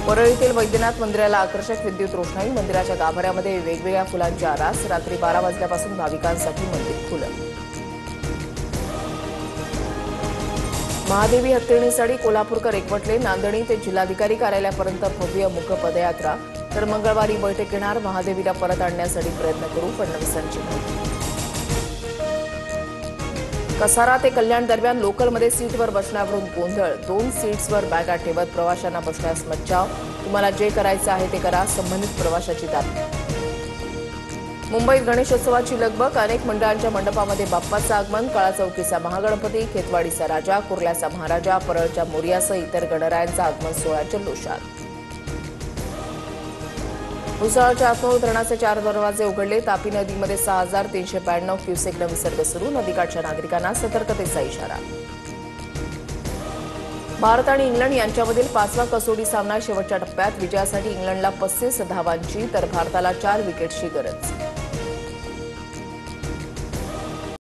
परळीतील वैद्यनाथ मंदिराला आकर्षक विद्युत रोषणाई, मंदिराच्या गाभाऱ्यामध्ये वेगवेगळ्या फुलांची आरास, रात्री 12 वाजल्यापासून भाविकांसाठी मंदिर खुलं. महादेवी हत्तीणीसाठी कोल्हापूरकर एकवटले, नांदणी ते जिल्हाधिकारी कार्यालयापर्यंत भव्य मूक पदयात्रा, तर मंगळवारी बैठक घेणार, महादेवीला परत आणण्यासाठी प्रयत्न करू, फडणवीसांची माहिती. कसारा ते कल्याण दरम्यान लोकलमध्ये सीटवर बसण्यावरून गोंधळ, 2 सीट्सवर बॅगा ठेवत प्रवाशांना बसण्यास मज्जाव, तुम्हाला जे करायचं आहे ते करा, संबंधित प्रवाशाची दाबी. मुंबईत गणेशोत्सवाची लगबग, अनेक मंडळांच्या मंडपामध्ये बाप्पाचं आगमन, काळा चौकीचा महागणपती, खेतवाडीचा राजा, कुर्ल्याचा महाराजा, परळच्या मोरयासह इतर गणरायांचा आगमन सोहळा जल्लोषात. भुसावळच्या आत्मूर धरणाचे 4 दरवाजे उघडले, तापी नदीमध्ये 6,392 क्युसेकनं विसर्ग सुरू, नदीकाठच्या नागरिकांना सतर्कतेचा इशारा. भारत आणि इंग्लंड यांच्यामधील 5वा कसोटी सामना शेवटच्या टप्प्यात, विजयासाठी इंग्लंडला 35 धावांची तर भारताला 4 विकेट्सची गरज.